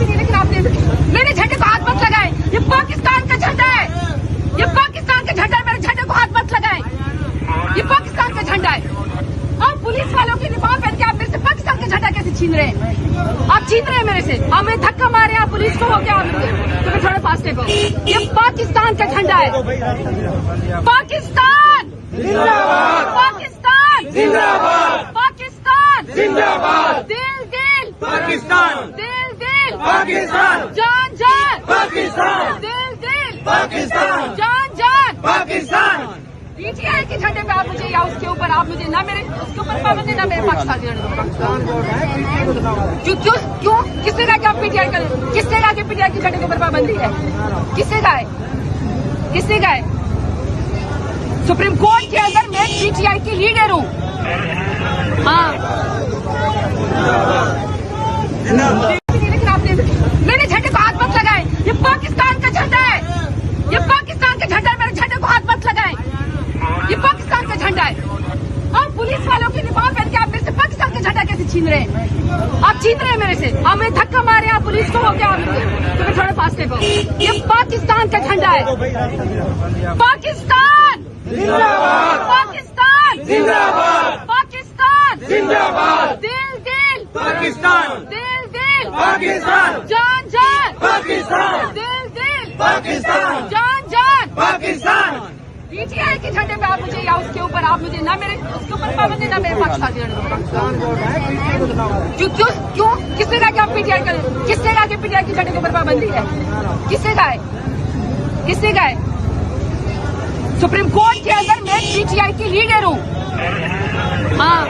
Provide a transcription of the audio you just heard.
भी नहीं, लेकिन आपने मेरे झंडे को हाथ मत लगाए। ये पाकिस्तान का झंडा है, ये पाकिस्तान का झंडा है। मेरे झंडे को हाथ मत लगाए, ये पाकिस्तान का झंडा है। और पुलिस वालों की यूनिफॉर्म पहन के आप मेरे से पाकिस्तान का झंडा कैसे छीन रहे हैं? आप छीन रहे हैं मेरे से। आप मेरे धक्का मारे, आप पुलिस को हो क्या? तुम्हें थोड़ा फास्ट देखो। ये पाकिस्तान का झंडा है। पाकिस्तान जिंदाबाद, पाकिस्तान जिंदाबाद, पाकिस्तान जिंदाबाद। दिल दिल पाकिस्तान, दिल दिल पाकिस्तान, जान जान पाकिस्तान, दिल दिल पाकिस्तान, जान जान पाकिस्तान। पीटीआई के झंडे पे आप मुझे या उसके ऊपर आप मुझे ना मेरे उसके ऊपर पाबंदी ना मेरे पाकिस्तान के झंडे। क्यों क्यों किसने कहा कि आप पीटीआई का, किसने कहा कि पीटीआई के झंडे के ऊपर पाबंदी है? किसने कहा है? किसने कहा है? सुप्रीम कोर्ट के अंदर मैं पीटीआई की लीडर हूँ। हाँ, लेकिन आपने मेरे झंडे को हाथ मत लगाए। ये पाकिस्तान का झंडा है, ये पाकिस्तान का झंडा है। मेरे झंडे को हाथ मत लगाए, ये पाकिस्तान का झंडा है। और पुलिस वालों की यूनिफॉर्म पहन के आप मेरे से पाकिस्तान का झंडा कैसे छीन रहे हैं? आप छीन रहे हैं मेरे से। आप मेरे धक्का मारे, आप पुलिस को हो क्या? तुम्हें थोड़ा फास्ट देखो। ये पाकिस्तान का झंडा है। पाकिस्तान जिंदाबाद, पाकिस्तान जिंदाबाद, पाकिस्तान जिंदाबाद। दिल दिल पाकिस्तान, दिल दिल पाकिस्तान, जान जान पाकिस्तान, दिल दिल पाकिस्तान, जान जान पाकिस्तान। पीटीआई के झंडे पे आप मुझे या उसके ऊपर आप मुझे ना मेरे उसके ऊपर पाबंदी ना मेरे पाकिस्तान के झंडे। क्यों क्यों किसने कहा कि आप पीटीआई का, किसने कहा कि पीटीआई के झंडे के ऊपर पाबंदी है? किसने कहा है? किसने कहा है? सुप्रीम कोर्ट के अंदर मैं पीटीआई की लीडर हूँ। हाँ,